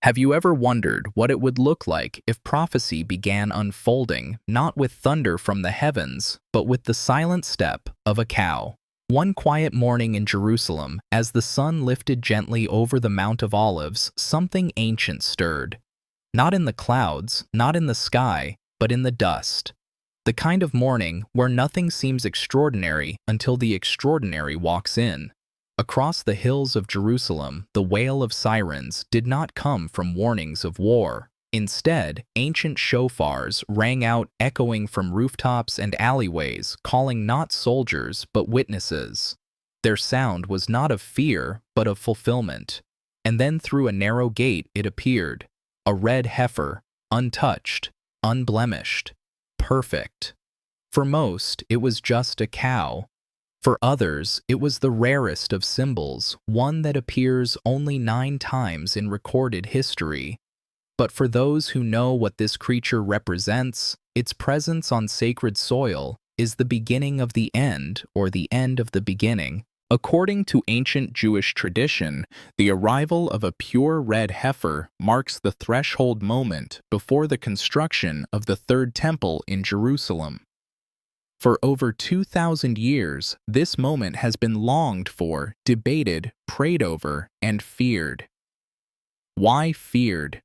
Have you ever wondered what it would look like if prophecy began unfolding not with thunder from the heavens, but with the silent step of a cow? One quiet morning in Jerusalem, as the sun lifted gently over the Mount of Olives, something ancient stirred. Not in the clouds, not in the sky, but in the dust. The kind of morning where nothing seems extraordinary until the extraordinary walks in. Across the hills of Jerusalem, the wail of sirens did not come from warnings of war. Instead, ancient shofars rang out, echoing from rooftops and alleyways, calling not soldiers but witnesses. Their sound was not of fear, but of fulfillment. And then through a narrow gate it appeared, a red heifer, untouched, unblemished, perfect. For most, it was just a cow. For others, it was the rarest of symbols, one that appears only 9 times in recorded history. But for those who know what this creature represents, its presence on sacred soil is the beginning of the end, or the end of the beginning. According to ancient Jewish tradition, the arrival of a pure red heifer marks the threshold moment before the construction of the Third Temple in Jerusalem. For over 2,000 years, this moment has been longed for, debated, prayed over, and feared. Why feared?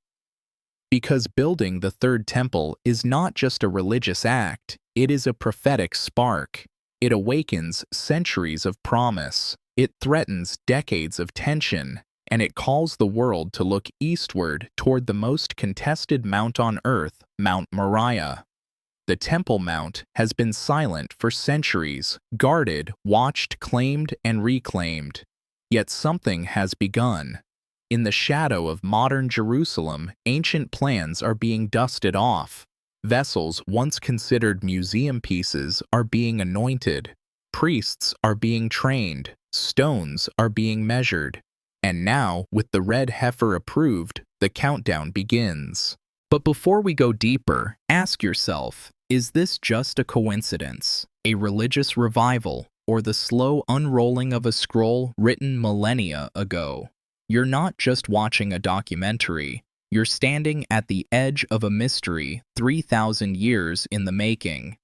Because building the Third Temple is not just a religious act, it is a prophetic spark. It awakens centuries of promise. It threatens decades of tension, and it calls the world to look eastward toward the most contested mount on earth, Mount Moriah. The Temple Mount has been silent for centuries, guarded, watched, claimed, and reclaimed. Yet something has begun. In the shadow of modern Jerusalem, ancient plans are being dusted off. Vessels once considered museum pieces are being anointed. Priests are being trained. Stones are being measured. And now, with the red heifer approved, the countdown begins. But before we go deeper, ask yourself, is this just a coincidence, a religious revival, or the slow unrolling of a scroll written millennia ago? You're not just watching a documentary, you're standing at the edge of a mystery 3,000 years in the making.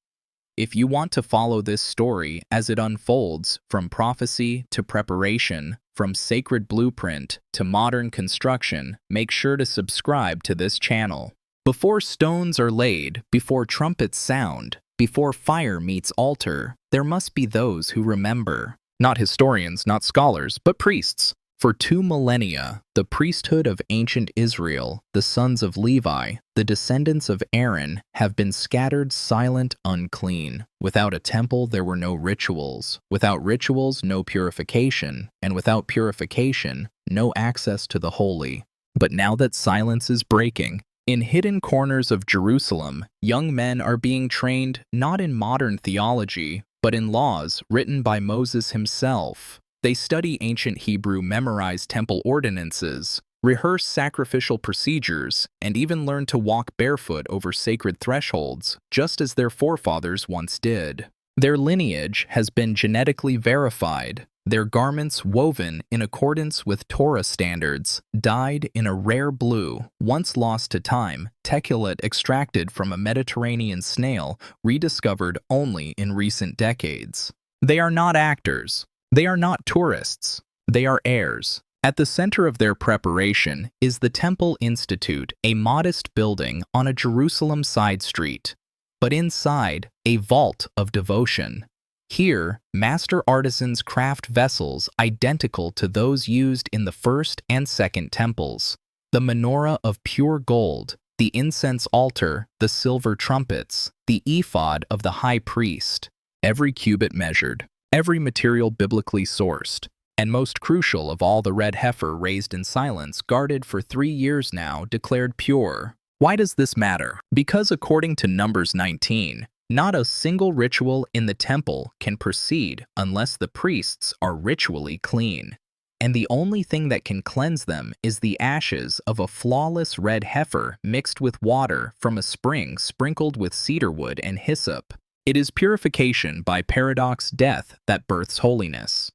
If you want to follow this story as it unfolds, from prophecy to preparation, from sacred blueprint to modern construction, make sure to subscribe to this channel. Before stones are laid, before trumpets sound, before fire meets altar, there must be those who remember. Not historians, not scholars, but priests. For 2 millennia, the priesthood of ancient Israel, the sons of Levi, the descendants of Aaron, have been scattered, silent, unclean. Without a temple, there were no rituals. Without rituals, no purification. And without purification, no access to the holy. But now that silence is breaking, in hidden corners of Jerusalem, young men are being trained not in modern theology, but in laws written by Moses himself. They study ancient Hebrew, memorize temple ordinances, rehearse sacrificial procedures, and even learn to walk barefoot over sacred thresholds, just as their forefathers once did. Their lineage has been genetically verified, their garments woven in accordance with Torah standards, dyed in a rare blue, once lost to time, teculate extracted from a Mediterranean snail, rediscovered only in recent decades. They are not actors. They are not tourists. They are heirs. At the center of their preparation is the Temple Institute, a modest building on a Jerusalem side street. But inside, a vault of devotion. Here, master artisans craft vessels identical to those used in the first and second temples. The menorah of pure gold, the incense altar, the silver trumpets, the ephod of the high priest. Every cubit measured. Every material biblically sourced, and most crucial of all, the red heifer raised in silence, guarded for 3 years now, declared pure. Why does this matter? Because according to Numbers 19, not a single ritual in the temple can proceed unless the priests are ritually clean. And the only thing that can cleanse them is the ashes of a flawless red heifer mixed with water from a spring sprinkled with cedarwood and hyssop. It is purification by paradox death that births holiness,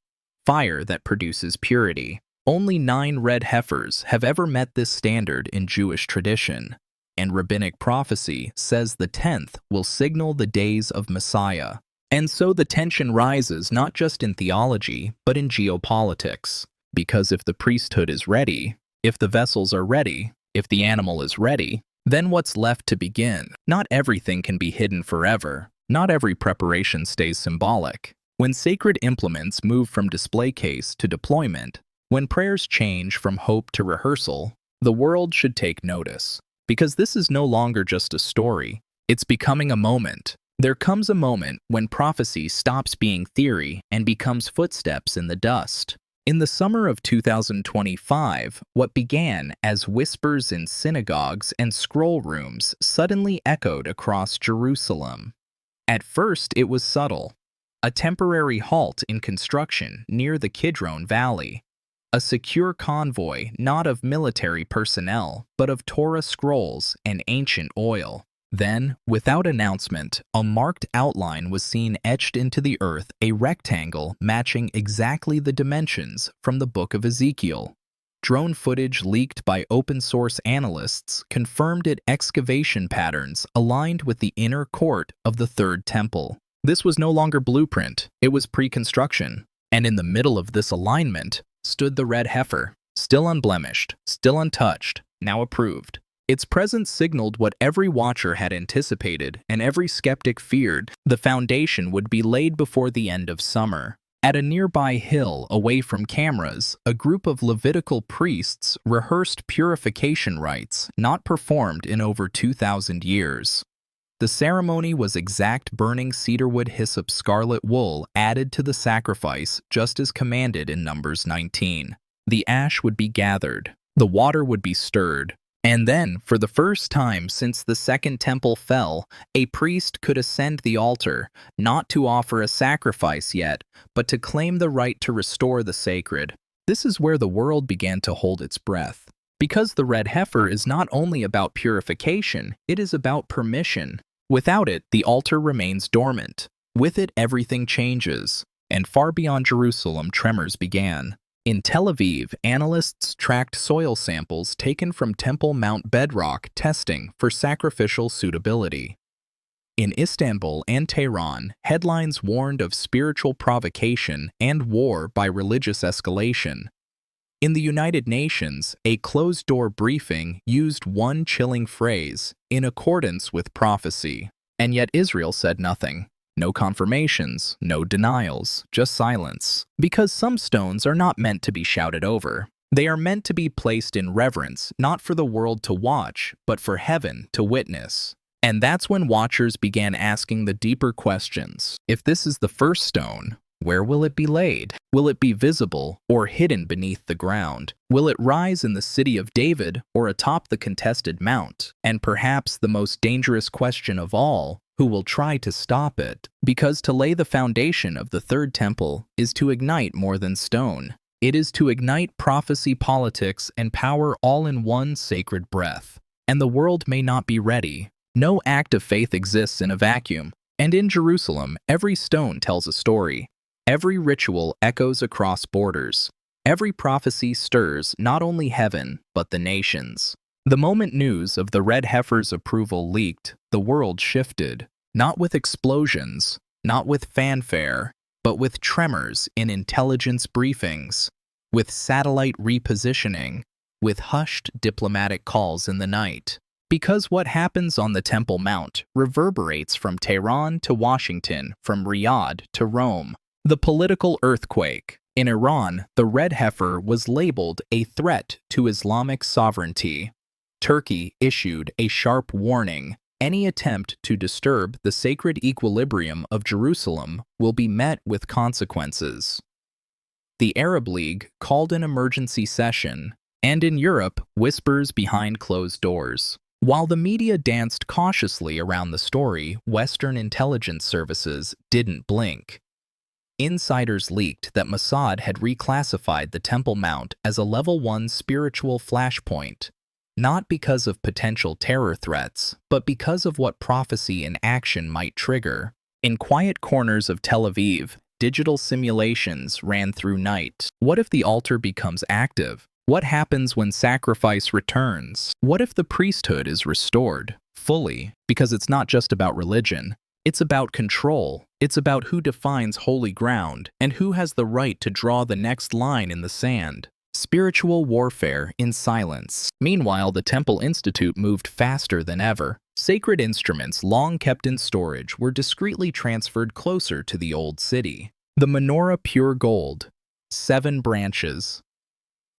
fire that produces purity. Only 9 red heifers have ever met this standard in Jewish tradition, and rabbinic prophecy says the 10th will signal the days of Messiah. And so the tension rises not just in theology, but in geopolitics. Because if the priesthood is ready, if the vessels are ready, if the animal is ready, then what's left to begin? Not everything can be hidden forever. Not every preparation stays symbolic. When sacred implements move from display case to deployment, when prayers change from hope to rehearsal, the world should take notice. Because this is no longer just a story, it's becoming a moment. There comes a moment when prophecy stops being theory and becomes footsteps in the dust. In the summer of 2025, what began as whispers in synagogues and scroll rooms suddenly echoed across Jerusalem. At first, it was subtle. A temporary halt in construction near the Kidron Valley. A secure convoy not of military personnel, but of Torah scrolls and ancient oil. Then, without announcement, a marked outline was seen etched into the earth, a rectangle matching exactly the dimensions from the book of Ezekiel. Drone footage leaked by open-source analysts confirmed it excavation patterns aligned with the inner court of the Third Temple. This was no longer blueprint, it was pre-construction. And in the middle of this alignment stood the red heifer, still unblemished, still untouched, now approved. Its presence signaled what every watcher had anticipated and every skeptic feared: the foundation would be laid before the end of summer. At a nearby hill away from cameras, a group of Levitical priests rehearsed purification rites not performed in over 2,000 years. The ceremony was exact burning cedarwood hyssop scarlet wool added to the sacrifice just as commanded in Numbers 19. The ash would be gathered, the water would be stirred, and then, for the first time since the Second Temple fell, a priest could ascend the altar, not to offer a sacrifice yet, but to claim the right to restore the sacred. This is where the world began to hold its breath. Because the red heifer is not only about purification, it is about permission. Without it, the altar remains dormant. With it, everything changes. And far beyond Jerusalem, tremors began. In Tel Aviv, analysts tracked soil samples taken from Temple Mount bedrock testing for sacrificial suitability. In Istanbul and Tehran, headlines warned of spiritual provocation and war by religious escalation. In the United Nations, a closed-door briefing used one chilling phrase, "in accordance with prophecy." And yet Israel said nothing. No confirmations, no denials, just silence. Because some stones are not meant to be shouted over. They are meant to be placed in reverence, not for the world to watch, but for heaven to witness. And that's when watchers began asking the deeper questions. If this is the first stone, where will it be laid? Will it be visible or hidden beneath the ground? Will it rise in the city of David or atop the contested mount? And perhaps the most dangerous question of all, who will try to stop it? Because to lay the foundation of the Third Temple is to ignite more than stone. It is to ignite prophecy, politics, and power all in one sacred breath. And the world may not be ready. No act of faith exists in a vacuum. And in Jerusalem, every stone tells a story. Every ritual echoes across borders. Every prophecy stirs not only heaven, but the nations. The moment news of the red heifer's approval leaked, the world shifted, not with explosions, not with fanfare, but with tremors in intelligence briefings, with satellite repositioning, with hushed diplomatic calls in the night. Because what happens on the Temple Mount reverberates from Tehran to Washington, from Riyadh to Rome. The political earthquake. In Iran, the red heifer was labeled a threat to Islamic sovereignty. Turkey issued a sharp warning. Any attempt to disturb the sacred equilibrium of Jerusalem will be met with consequences. The Arab League called an emergency session, and in Europe, whispers behind closed doors. While the media danced cautiously around the story, Western intelligence services didn't blink. Insiders leaked that Mossad had reclassified the Temple Mount as a Level 1 spiritual flashpoint, not because of potential terror threats, but because of what prophecy in action might trigger. In quiet corners of Tel Aviv, Digital simulations ran through night. What if the altar becomes active? What happens when sacrifice returns? What if the priesthood is restored fully? Because it's not just about religion. It's about control. It's about who defines holy ground and who has the right to draw the next line in the sand. Spiritual warfare in silence. Meanwhile, the Temple Institute moved faster than ever. Sacred instruments long kept in storage were discreetly transferred closer to the old city. The menorah pure gold, 7 branches.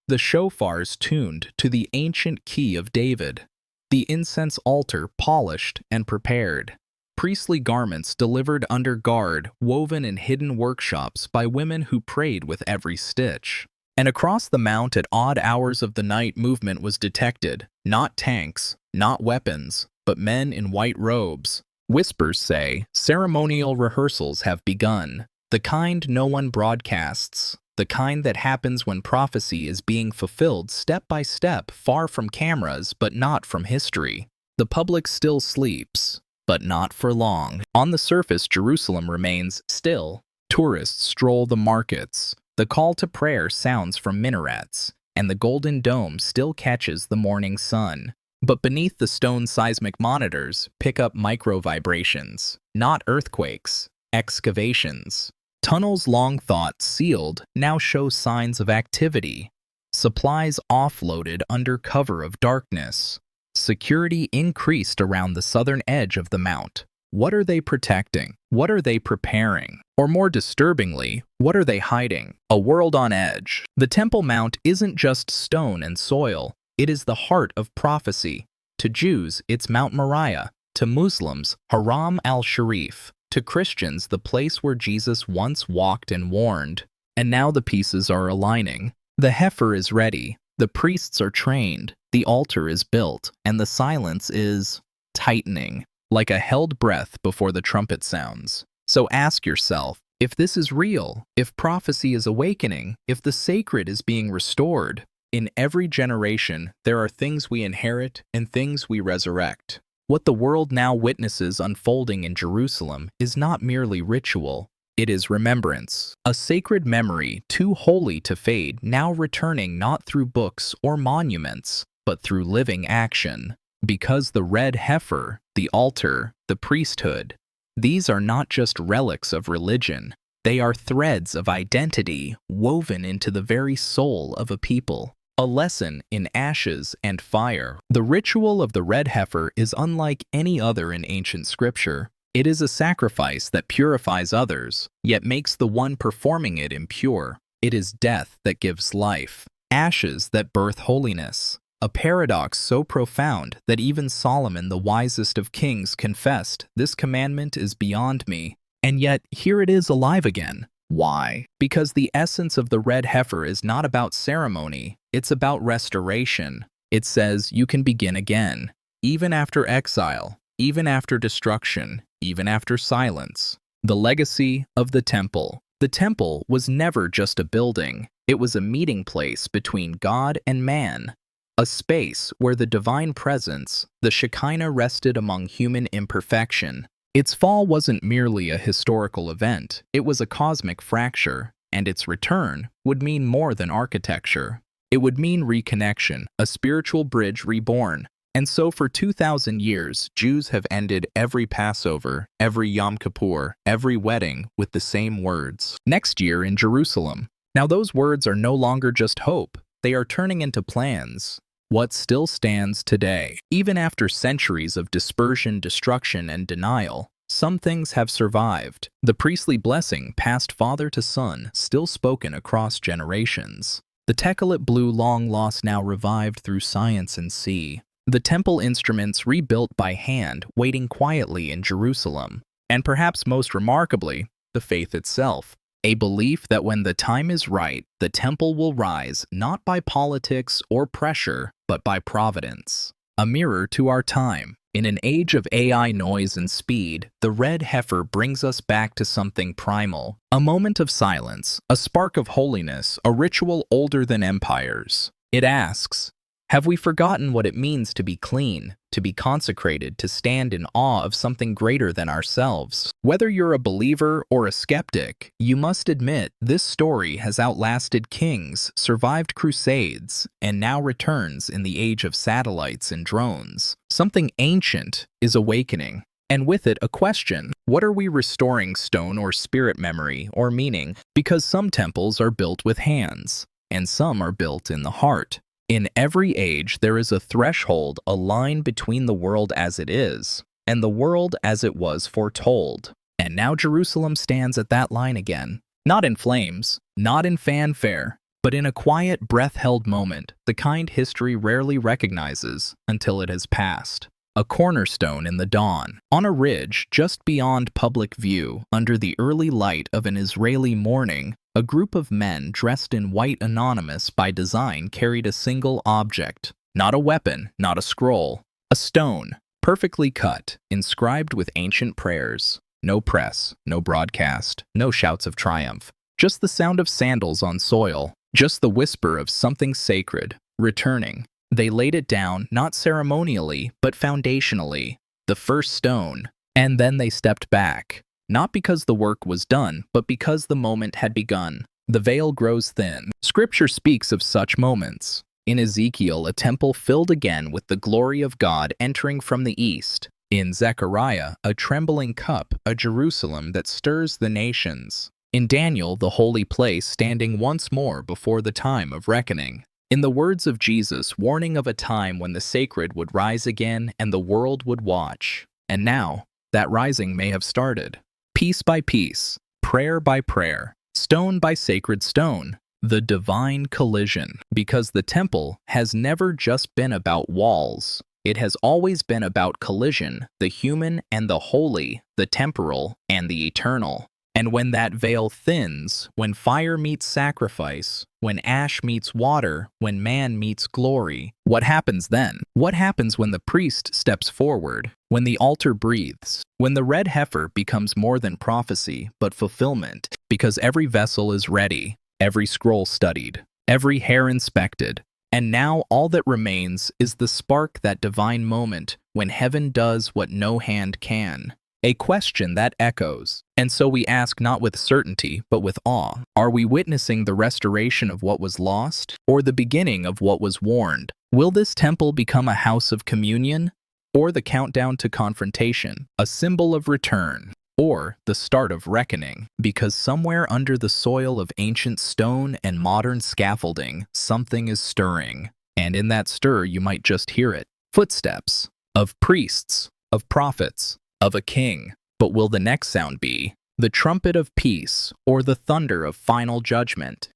The shofars tuned to the ancient key of David. The incense altar polished and prepared. Priestly garments delivered under guard, woven in hidden workshops by women who prayed with every stitch. And across the mount at odd hours of the night, movement was detected. Not tanks, not weapons, but men in white robes. Whispers say ceremonial rehearsals have begun. The kind no one broadcasts. The kind that happens when prophecy is being fulfilled step by step, far from cameras, but not from history. The public still sleeps, but not for long. On the surface, Jerusalem remains still. Tourists stroll the markets. The call to prayer sounds from minarets, and the golden dome still catches the morning sun. But beneath the stone seismic monitors pick up micro-vibrations, not earthquakes, excavations. Tunnels long thought sealed now show signs of activity. Supplies offloaded under cover of darkness. Security increased around the southern edge of the mount. What are they protecting? What are they preparing? Or more disturbingly, what are they hiding? A world on edge. The Temple Mount isn't just stone and soil. It is the heart of prophecy. To Jews, it's Mount Moriah. To Muslims, Haram al-Sharif. To Christians, the place where Jesus once walked and warned. And now the pieces are aligning. The heifer is ready. The priests are trained. The altar is built. And the silence is tightening, like a held breath before the trumpet sounds. So ask yourself, if this is real, if prophecy is awakening, if the sacred is being restored, in every generation, there are things we inherit and things we resurrect. What the world now witnesses unfolding in Jerusalem is not merely ritual, it is remembrance. A sacred memory too holy to fade, now returning not through books or monuments, but through living action. Because the red heifer, the altar, the priesthood, these are not just relics of religion. They are threads of identity woven into the very soul of a people. A lesson in ashes and fire. The ritual of the red heifer is unlike any other in ancient scripture. It is a sacrifice that purifies others, yet makes the one performing it impure. It is death that gives life, ashes that birth holiness. A paradox so profound that even Solomon, the wisest of kings, confessed, "This commandment is beyond me." And yet, here it is alive again. Why? Because the essence of the red heifer is not about ceremony, it's about restoration. It says you can begin again, even after exile, even after destruction, even after silence. The legacy of the temple. The temple was never just a building, it was a meeting place between God and man. A space where the divine presence, the Shekinah, rested among human imperfection. Its fall wasn't merely a historical event, it was a cosmic fracture, and its return would mean more than architecture. It would mean reconnection, a spiritual bridge reborn. And so for 2,000 years, Jews have ended every Passover, every Yom Kippur, every wedding with the same words. Next year in Jerusalem. Now those words are no longer just hope, they are turning into plans. What still stands today? Even after centuries of dispersion, destruction, and denial, some things have survived. The priestly blessing, passed father to son, still spoken across generations. The techelet blue, long lost, now revived through science and sea. The temple instruments rebuilt by hand, waiting quietly in Jerusalem. And perhaps most remarkably, the faith itself. A belief that when the time is right, the temple will rise, not by politics or pressure, but by providence. A mirror to our time. In an age of AI, noise, and speed, the red heifer brings us back to something primal. A moment of silence, a spark of holiness, a ritual older than empires. It asks, Have we forgotten what it means to be clean, to be consecrated, to stand in awe of something greater than ourselves? Whether you're a believer or a skeptic, you must admit this story has outlasted kings, survived crusades, and now returns in the age of satellites and drones. Something ancient is awakening. And with it, a question. What are we restoring, stone or spirit memory or meaning? Because some temples are built with hands, and some are built in the heart. In every age, there is a threshold, a line between the world as it is and the world as it was foretold. And now Jerusalem stands at that line again. Not in flames, not in fanfare, but in a quiet, breath-held moment, the kind history rarely recognizes until it has passed. A cornerstone in the dawn, on a ridge just beyond public view, under the early light of an Israeli morning, a group of men dressed in white, anonymous by design, carried a single object. Not a weapon, not a scroll. A stone, perfectly cut, inscribed with ancient prayers. No press, no broadcast, no shouts of triumph. Just the sound of sandals on soil, just the whisper of something sacred, returning. They laid it down, not ceremonially, but foundationally, the first stone, and then they stepped back. Not because the work was done, but because the moment had begun. The veil grows thin. Scripture speaks of such moments. In Ezekiel, a temple filled again with the glory of God entering from the east. In Zechariah, a trembling cup, a Jerusalem that stirs the nations. In Daniel, the holy place standing once more before the time of reckoning. In the words of Jesus, warning of a time when the sacred would rise again and the world would watch. And now, that rising may have started. Piece by piece, prayer by prayer, stone by sacred stone, the divine collision. Because the temple has never just been about walls. It has always been about collision, the human and the holy, the temporal and the eternal. And when that veil thins, when fire meets sacrifice, when ash meets water, when man meets glory, what happens then? What happens when the priest steps forward, when the altar breathes, when the red heifer becomes more than prophecy, but fulfillment, because every vessel is ready, every scroll studied, every hair inspected, and now all that remains is the spark, that divine moment, when heaven does what no hand can. A question that echoes. And so we ask, not with certainty, but with awe. Are we witnessing the restoration of what was lost, or the beginning of what was warned? Will this temple become a house of communion, or the countdown to confrontation, a symbol of return, or the start of reckoning? Because somewhere under the soil of ancient stone and modern scaffolding, something is stirring. And in that stir, you might just hear it. Footsteps of priests, of prophets, of a king. But will the next sound be the trumpet of peace or the thunder of final judgment?